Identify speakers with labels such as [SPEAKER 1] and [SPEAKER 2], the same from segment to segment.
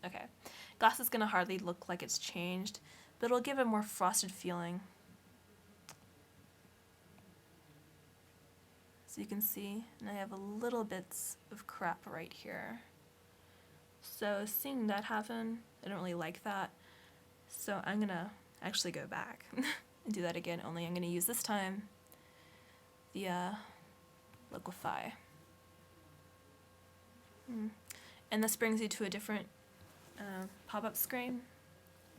[SPEAKER 1] Okay. Glass is going to hardly look like it's changed, but it'll give a more frosted feeling. So you can see, and I have a little bits of crap right here. So seeing that happen, I don't really like that. So I'm going to actually go back and do that again, only I'm going to use this time the liquify. And this brings you to a different pop-up screen,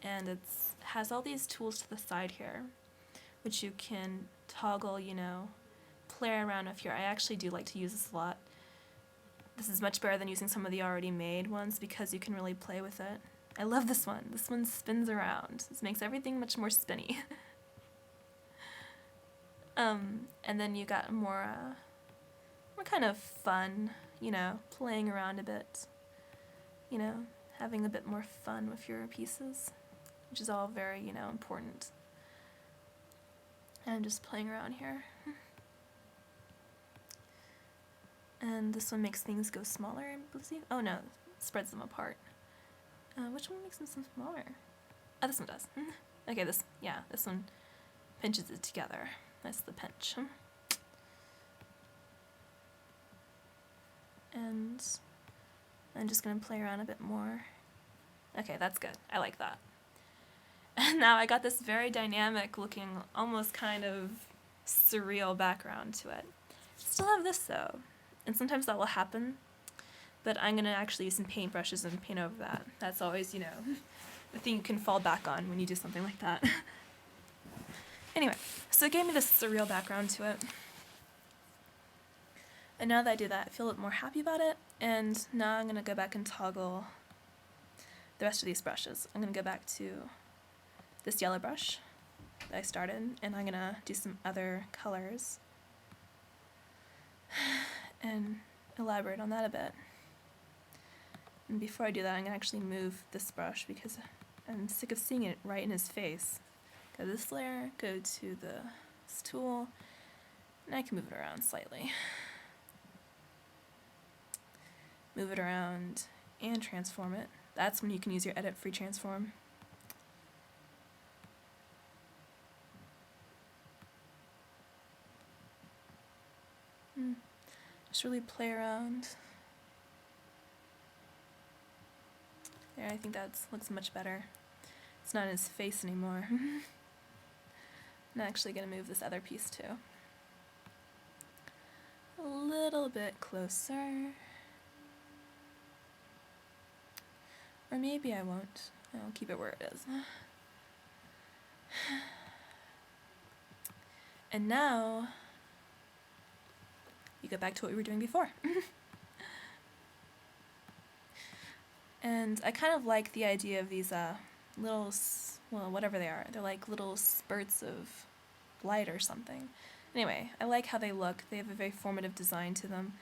[SPEAKER 1] and it has all these tools to the side here, which you can toggle, you know, play around with here. I actually do like to use this a lot. This is much better than using some of the already made ones because you can really play with it. I love this one. This one spins around. This makes everything much more spinny. And then you got more kind of fun, you know, playing around a bit, you know, having a bit more fun with your pieces, which is all very, you know, important. And I'm just playing around here. And this one makes things go smaller, I believe. Oh no, spreads them apart. Which one makes them smaller? Oh, this one does. Okay, this one pinches it together. That's the pinch. And I'm just going to play around a bit more. Okay, that's good. I like that. And now I got this very dynamic looking, almost kind of surreal background to it. Still have this though, and sometimes that will happen, but I'm going to actually use some paintbrushes and paint over that. That's always, you know, the thing you can fall back on when you do something like that. Anyway, so it gave me this surreal background to it. And now that I do that, I feel a bit more happy about it, and now I'm going to go back and toggle the rest of these brushes. I'm going to go back to this yellow brush that I started, and I'm going to do some other colors and elaborate on that a bit. And before I do that, I'm going to actually move this brush because I'm sick of seeing it right in his face. Go to this layer, go to this tool, and I can move it around slightly. Move it around and transform it. That's when you can use your edit free transform. Just really play around. There, I think that looks much better. It's not in his face anymore. I'm actually going to move this other piece too. A little bit closer. Or maybe I won't. I'll keep it where it is. And now, you go back to what we were doing before. And I kind of like the idea of these little, well, whatever they are. They're like little spurts of light or something. Anyway, I like how they look. They have a very formative design to them,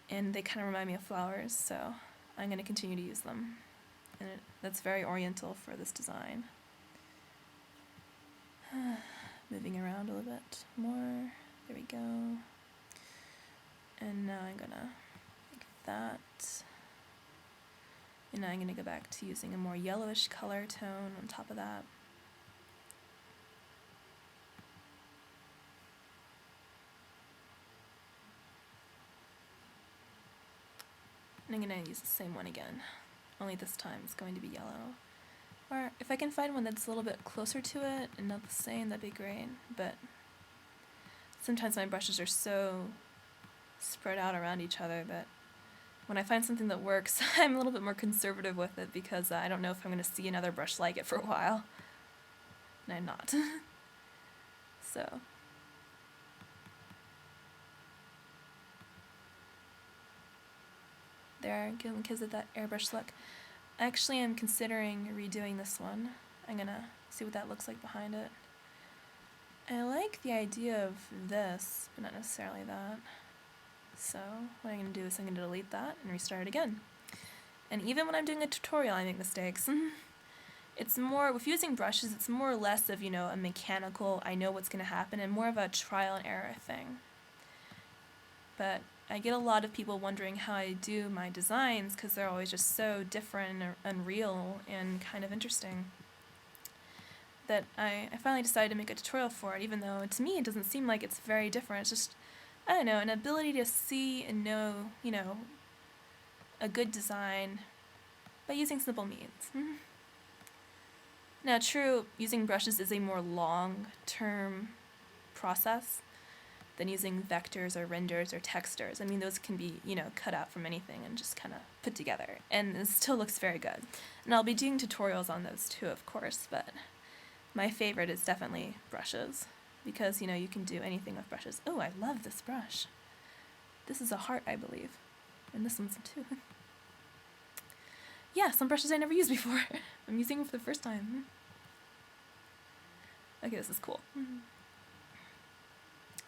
[SPEAKER 1] and they kind of remind me of flowers, so I'm going to continue to use them. And that's very oriental for this design. Moving around a little bit more. There we go. And now I'm gonna like that. And now I'm gonna go back to using a more yellowish color tone on top of that. And I'm gonna use the same one again, only this time it's going to be yellow. Or if I can find one that's a little bit closer to it and not the same, that'd be great. But sometimes my brushes are so spread out around each other that when I find something that works, I'm a little bit more conservative with it because I don't know if I'm going to see another brush like it for a while. And I'm not. So. There, gives it that airbrush look. Actually, I'm considering redoing this one. I'm going to see what that looks like behind it. I like the idea of this, but not necessarily that. So what I'm going to do is I'm going to delete that and restart it again. And even when I'm doing a tutorial, I make mistakes. It's more, with using brushes, it's more or less of, you know, a mechanical, I know what's going to happen, and more of a trial and error thing. But I get a lot of people wondering how I do my designs because they're always just so different and unreal and kind of interesting, that I finally decided to make a tutorial for it, even though to me it doesn't seem like it's very different. It's just, I don't know, an ability to see and know, you know, a good design by using simple means. Now, true, using brushes is a more long-term process than using vectors or renders or textures. I mean, those can be, you know, cut out from anything and just kind of put together, and it still looks very good. And I'll be doing tutorials on those too, of course, but my favorite is definitely brushes, because, you know, you can do anything with brushes. Oh, I love this brush. This is a heart, I believe, and this one's too. Yeah, some brushes I never used before. I'm using them for the first time. Okay, this is cool.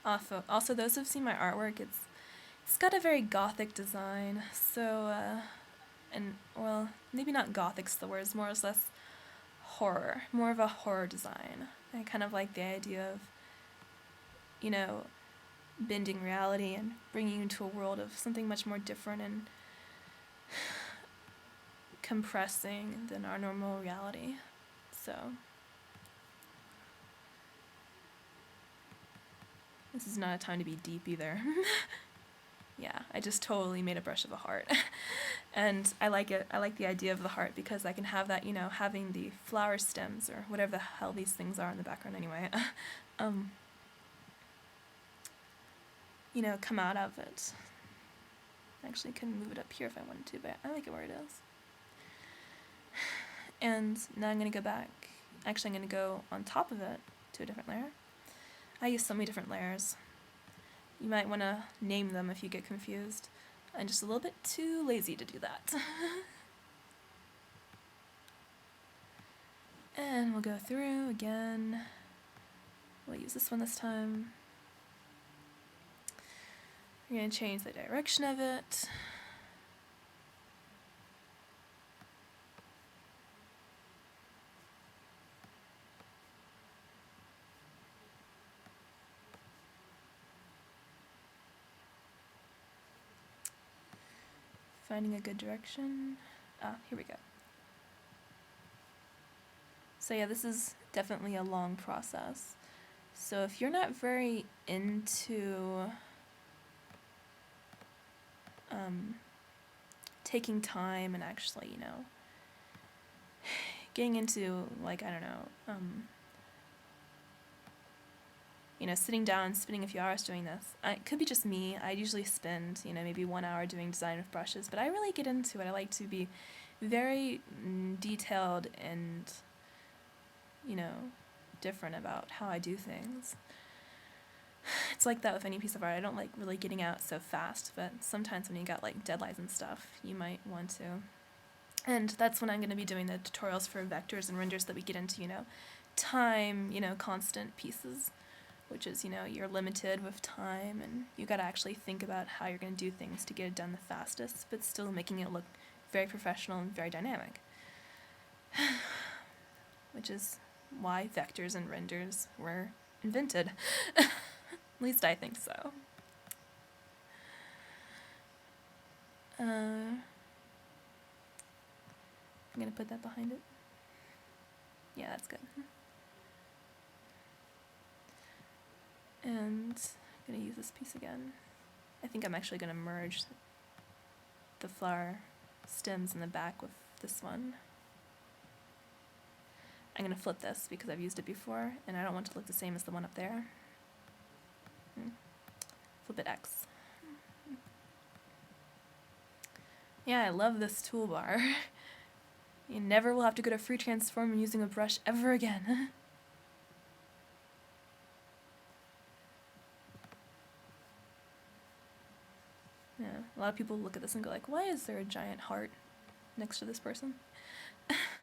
[SPEAKER 1] Also, those who've seen my artwork, it's got a very gothic design. So, and well, maybe not gothic's the word. It's more or less horror, more of a horror design. I kind of like the idea of, you know, bending reality and bringing you into a world of something much more different and compressing than our normal reality. So this is not a time to be deep either. Yeah, I just totally made a brush of a heart. And I like it. I like the idea of the heart because I can have that, you know, having the flower stems or whatever the hell these things are in the background anyway, you know, come out of it. I actually can move it up here if I wanted to, but I like it where it is. And now I'm going to go back. Actually, I'm going to go on top of it to a different layer. I use so many different layers. You might want to name them if you get confused. I'm just a little bit too lazy to do that. And we'll go through again. We'll use this one this time. We're going to change the direction of it. Finding a good direction. Here we go. So yeah, this is definitely a long process. So if you're not very into taking time and actually, you know, getting into, like, I don't know, you know, sitting down and spending a few hours doing this. It could be just me. I usually spend, you know, maybe 1 hour doing design with brushes, but I really get into it. I like to be very detailed and, you know, different about how I do things. It's like that with any piece of art. I don't like really getting out so fast, but sometimes when you got like deadlines and stuff, you might want to. And that's when I'm going to be doing the tutorials for vectors and renders that we get into, you know, time, you know, constant pieces, which is, you know, you're limited with time and you got to actually think about how you're going to do things to get it done the fastest, but still making it look very professional and very dynamic. Which is why vectors and renders were invented. At least I think so. I'm going to put that behind it. Yeah, that's good. And I'm going to use this piece again. I think I'm actually going to merge the flower stems in the back with this one. I'm going to flip this because I've used it before and I don't want it to look the same as the one up there. Flip it X. Yeah, I love this toolbar. You never will have to go to free transform using a brush ever again. Yeah, a lot of people look at this and go like, why is there a giant heart next to this person?